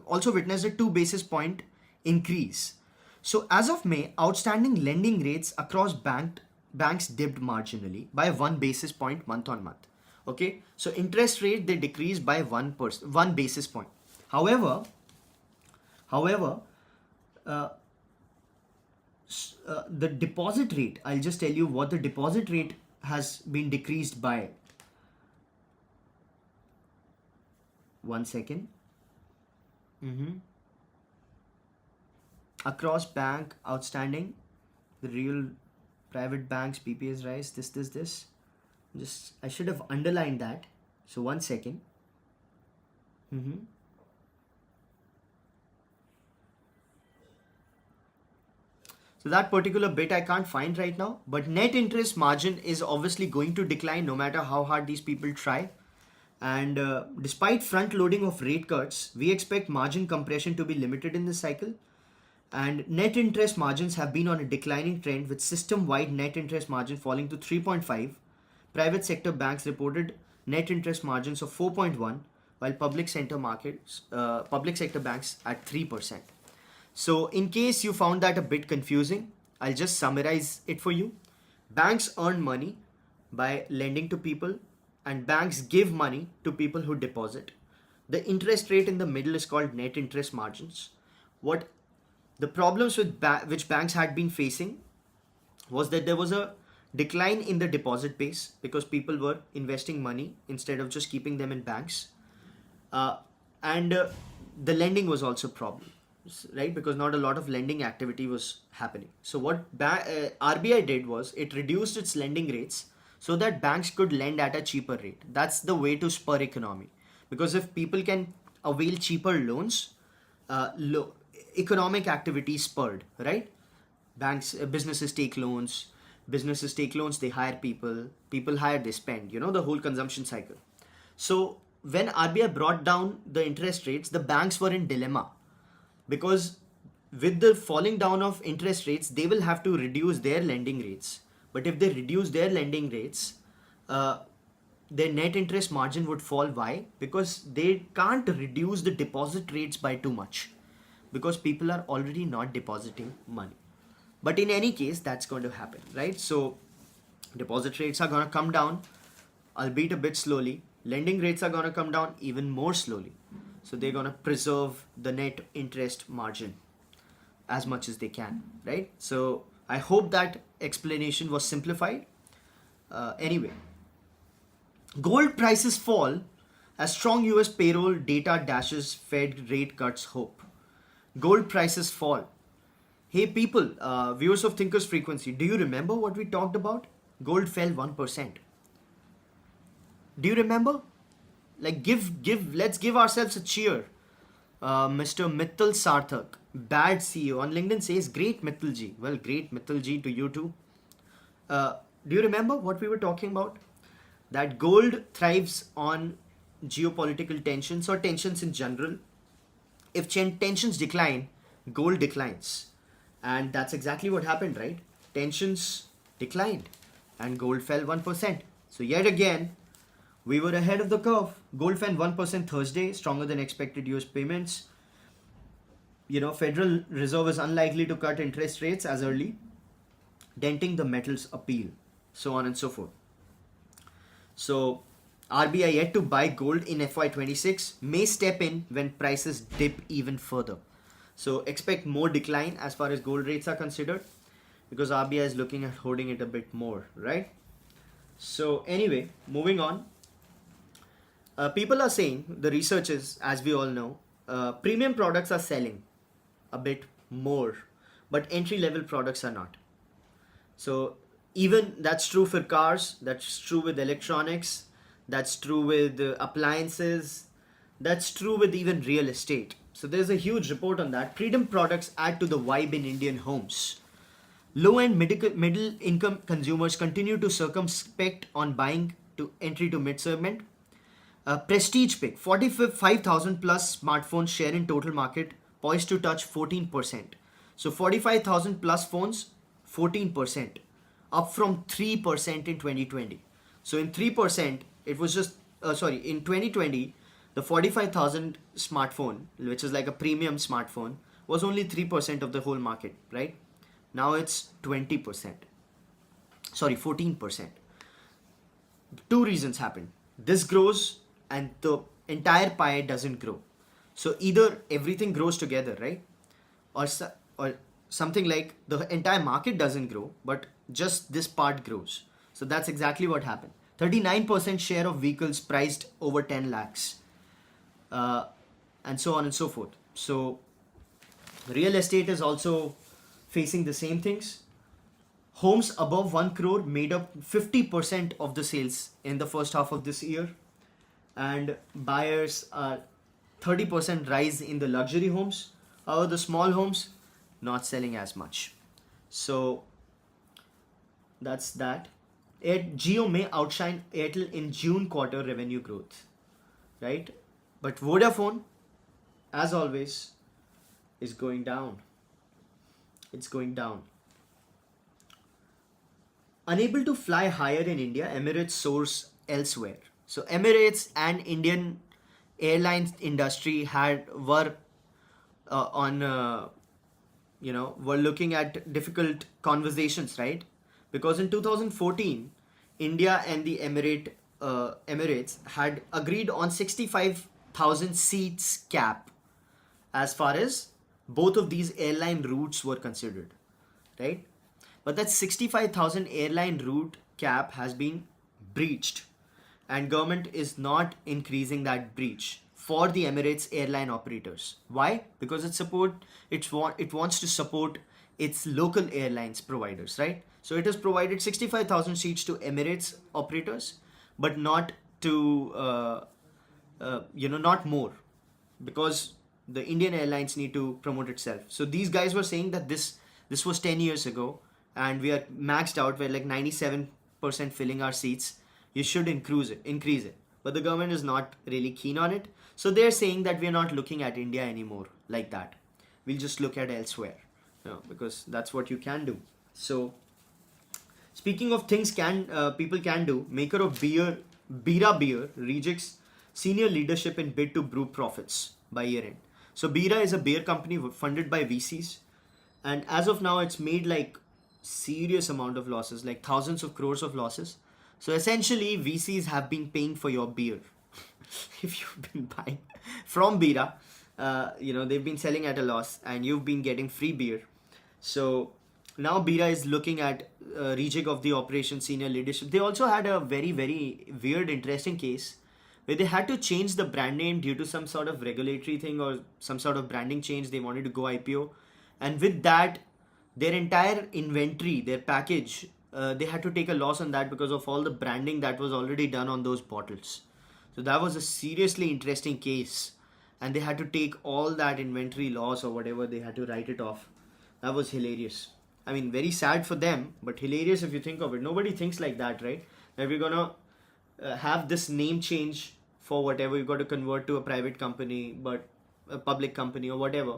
also witnessed a 2 basis point increase. So as of May, outstanding lending rates across banks dipped marginally by 1 basis point month on month. Okay, so interest rate they decreased by 1 basis point. However, the deposit rate, I'll just tell you what the deposit rate has been decreased by. 1 second. Across bank outstanding, the real private banks PPS rise, this. Just I should have underlined that. So 1 second. So that particular bit I can't find right now, but net interest margin is obviously going to decline no matter how hard these people try. And despite front loading of rate cuts, we expect margin compression to be limited in this cycle. And net interest margins have been on a declining trend, with system-wide net interest margin falling to 3.5. Private sector banks reported net interest margins of 4.1, while public sector banks at 3%. So in case you found that a bit confusing, I'll just summarize it for you. Banks earn money by lending to people, and banks give money to people who deposit. The interest rate in the middle is called net interest margins. What the problems with which banks had been facing was that there was a decline in the deposit base because people were investing money instead of just keeping them in banks. And the lending was also a problem. right? Because not a lot of lending activity was happening. So what RBI did was it reduced its lending rates so that banks could lend at a cheaper rate. That's the way to spur economy. Because if people can avail cheaper loans, economic activity is spurred, right? Banks, businesses take loans, they hire people, people hire, they spend, the whole consumption cycle. So when RBI brought down the interest rates, the banks were in dilemma because with the falling down of interest rates, they will have to reduce their lending rates. But if they reduce their lending rates, uh, their net interest margin would fall. Why? Because they can't reduce the deposit rates by too much because people are already not depositing money. But in any case, that's going to happen, right? So deposit rates are going to come down, albeit a bit slowly. Lending rates are going to come down even more slowly. So they're going to preserve the net interest margin as much as they can, right? So I hope that explanation was simplified. Anyway, gold prices fall as strong US payroll data dashes Fed rate cuts hope. Gold prices fall. Hey people, viewers of Thinkers Frequency, do you remember what we talked about? Gold fell 1%. Do you remember? Like let's give ourselves a cheer. Mr. Mittal Sarthak, bad CEO on LinkedIn says, great Mittal ji. Well, great Mittal ji to you too. Do you remember what we were talking about? That gold thrives on geopolitical tensions or tensions in general. If tensions decline, gold declines. And that's exactly what happened, right? Tensions declined and gold fell 1%. So yet again, we were ahead of the curve. Gold fell 1% Thursday, stronger than expected US payments. Federal Reserve is unlikely to cut interest rates as early, denting the metal's appeal, so on and so forth. So RBI yet to buy gold in FY26 may step in when prices dip even further. So expect more decline as far as gold rates are considered because RBI is looking at holding it a bit more, right? So anyway, moving on. People are saying, the research is, as we all know, premium products are selling a bit more, but entry-level products are not. So even that's true for cars, that's true with electronics, that's true with appliances, that's true with even real estate. So there's a huge report on that. Premium products add to the vibe in Indian homes. Low-end middle income consumers continue to circumspect on buying to entry to mid-segment. Prestige pick, 45,000 plus smartphones share in total market, poised to touch 14%. So 45,000 plus phones, 14%, up from 3% in 2020. So in 3%, it was just, in 2020, the 45,000 smartphone, which is like a premium smartphone, was only 3% of the whole market, right? Now it's 20%. 14%. Two reasons happen. This grows and the entire pie doesn't grow. So either everything grows together, right? Or something like the entire market doesn't grow, but just this part grows. So that's exactly what happened. 39% share of vehicles priced over 10 lakhs. And so on and so forth. So real estate is also facing the same things. Homes above 1 crore made up 50% of the sales in the first half of this year. And buyers are 30% rise in the luxury homes. However, the small homes not selling as much. So that's that. Jio may outshine Airtel in June quarter revenue growth, right? But Vodafone, as always, is going down. It's going down. Unable to fly higher in India, Emirates soars elsewhere. So Emirates and Indian airlines industry were looking at difficult conversations, right? Because in 2014, India and the Emirates had agreed on 65,000 seats cap as far as both of these airline routes were considered, right? But that 65,000 airline route cap has been breached and government is not increasing that breach for the Emirates airline operators. Why? Because it wants to support its local airlines providers, right? So it has provided 65,000 seats to Emirates operators, but not to not more, because the Indian airlines need to promote itself. So these guys were saying that this was 10 years ago, and we are maxed out. We're like 97% filling our seats. You should increase it. But the government is not really keen on it. So they're saying that we're not looking at India anymore like that. We'll just look at elsewhere, because that's what you can do. So speaking of things people can do, maker of Bira Beer rejects senior leadership in bid to brew profits by year end. So Bira is a beer company funded by VCs, and as of now, it's made like serious amount of losses, like thousands of crores of losses. So essentially, VCs have been paying for your beer. If you've been buying from Bira, they've been selling at a loss, and you've been getting free beer. So now Bira is looking at rejig of the operation senior leadership. They also had a very, very weird, interesting case where they had to change the brand name due to some sort of regulatory thing or some sort of branding change. They wanted to go IPO. And with that, their entire inventory, their package, they had to take a loss on that because of all the branding that was already done on those bottles. So that was a seriously interesting case. And they had to take all that inventory loss or whatever, they had to write it off. That was hilarious. I mean, very sad for them, but hilarious if you think of it. Nobody thinks like that, right? That we're gonna have this name change for whatever, you got to convert to a private company, but a public company or whatever.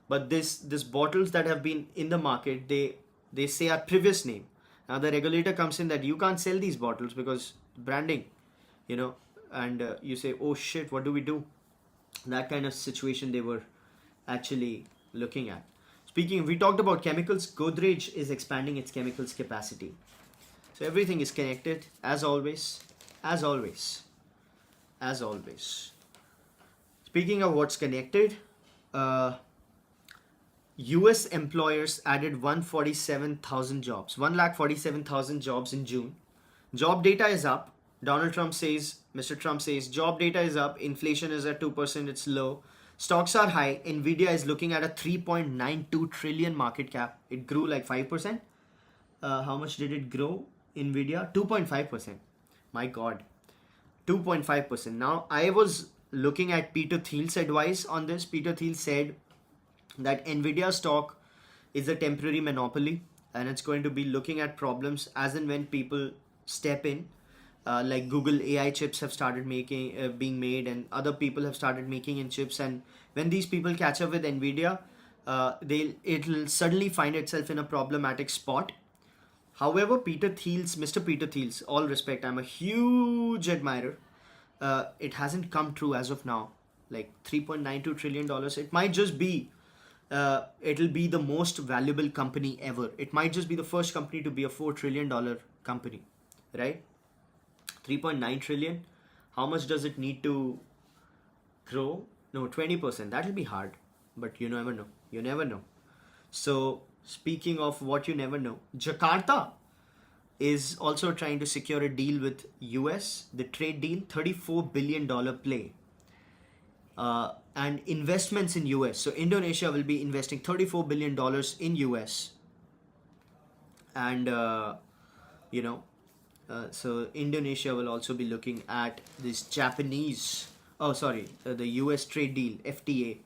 But this bottles that have been in the market, they say our previous name. Now the regulator comes in that you can't sell these bottles because branding, and you say, oh shit, what do we do? That kind of situation they were actually looking at. Speaking, we talked about chemicals. Godrej is expanding its chemicals capacity. So everything is connected, as always. Speaking of what's connected, US employers added 147,000 jobs, 147,000 jobs in June. Job data is up. Mr. Trump says, job data is up. Inflation is at 2%. It's low. Stocks are high. Nvidia is looking at a 3.92 trillion market cap. It grew like 5%. How much did it grow? Nvidia? 2.5%. My God. 2.5%. Now, I was looking at Peter Thiel's advice on this. Peter Thiel said that Nvidia stock is a temporary monopoly, and it's going to be looking at problems as and when people step in. Like Google AI chips have started being made, and other people have started making in chips. And when these people catch up with Nvidia, it'll suddenly find itself in a problematic spot. However, Mr. Peter Thiel's, all respect, I'm a huge admirer. It hasn't come true as of now. Like $3.92 trillion. It might just be, it'll be the most valuable company ever. It might just be the first company to be a $4 trillion company, right? 3.9 trillion. How much does it need to grow? No, 20%. That'll be hard, but you never know. So speaking of what you never know, Jakarta is also trying to secure a deal with US, the trade deal, $34 billion play. And investments in US. So Indonesia will be investing $34 billion in US. And, so Indonesia will also be looking at this the US trade deal, FTA,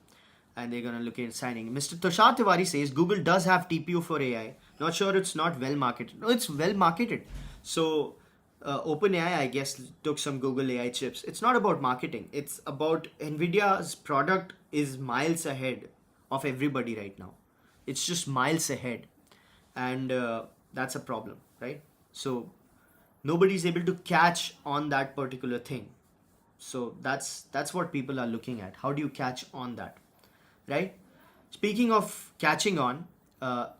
and they're going to look at signing. Mr. Tushar Tiwari says Google does have TPU for AI. Not sure it's not well marketed. No, it's well marketed. So OpenAI, I guess, took some Google AI chips. It's not about marketing. It's about NVIDIA's product is miles ahead of everybody right now. It's just miles ahead. And that's a problem, right? So nobody's able to catch on that particular thing. So that's what people are looking at. How do you catch on that, right? Speaking of catching on,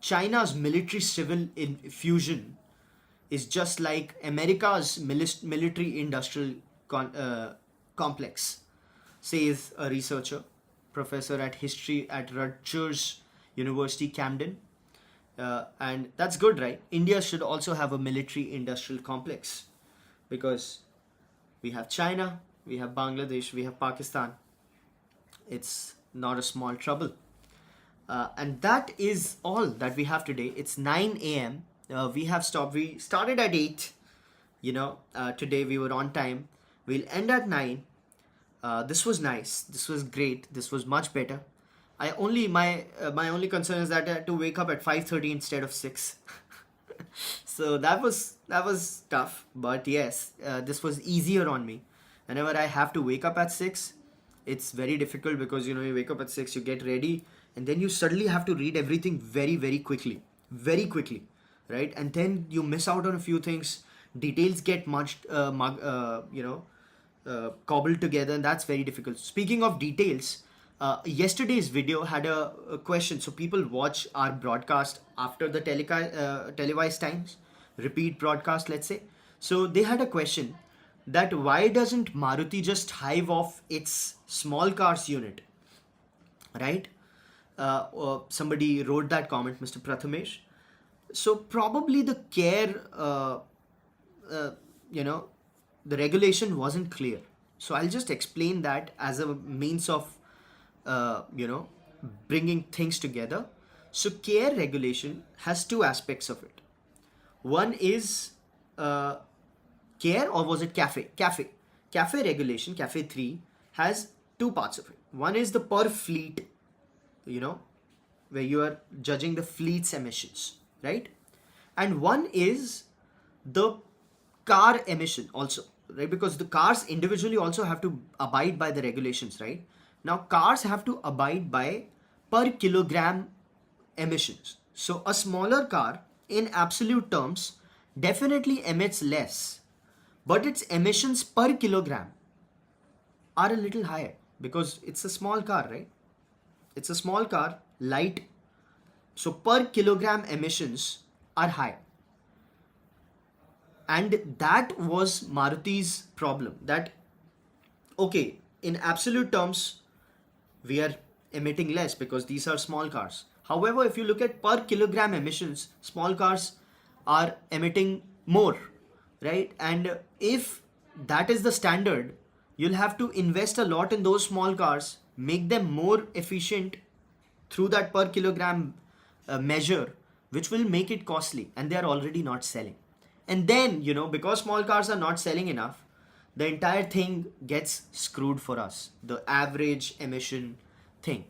China's military-civil fusion is just like America's military-industrial complex, says a researcher, professor at history at Rutgers University, Camden. And that's good, right? India should also have a military-industrial complex because we have China, we have Bangladesh, we have Pakistan. It's not a small trouble. And that is all that we have today. It's 9 a.m. We have stopped. We started at 8. Today we were on time. We'll end at 9. This was nice. This was great. This was much better. My only concern is that I had to wake up at 5:30 instead of 6. So that was tough. But yes, this was easier on me. Whenever I have to wake up at 6, it's very difficult because you wake up at 6, you get ready, and then you suddenly have to read everything very quickly, right? And then you miss out on a few things. Details get cobbled together, and that's very difficult. Speaking of details, yesterday's video had a question. So people watch our broadcast after the televised times, repeat broadcast, let's say. So they had a question that why doesn't Maruti just hive off its small cars unit, right? Somebody wrote that comment, Mr. Prathamesh. So probably the uh, you know, the regulation wasn't clear. So I'll just explain that as a means of, bringing things together. So care regulation has two aspects of it. One is care, or was it cafe? Cafe regulation, cafe 3, has two parts of it. One is the per fleet, where you are judging the fleet's emissions, right? And one is the car emission also, right? Because the cars individually also have to abide by the regulations, right? Now cars have to abide by per kilogram emissions. So a smaller car in absolute terms definitely emits less, but its emissions per kilogram are a little higher because it's a small car, right? It's a small car, light, so per kilogram emissions are high. And that was Maruti's problem, that okay, in absolute terms we are emitting less because these are small cars. However, if you look at per kilogram emissions, small cars are emitting more, right? And if that is the standard, you'll have to invest a lot in those small cars, make them more efficient through that per kilogram measure, which will make it costly, and they are already not selling. And then, because small cars are not selling enough, the entire thing gets screwed for us, the average emission thing.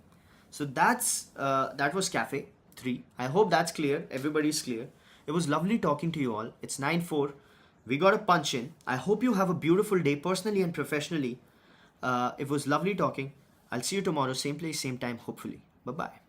So that was Cafe 3. I hope that's clear. Everybody's clear. It was lovely talking to you all. It's 9:04. We got a punch in. I hope you have a beautiful day personally and professionally. It was lovely talking. I'll see you tomorrow, same place, same time, hopefully. Bye-bye.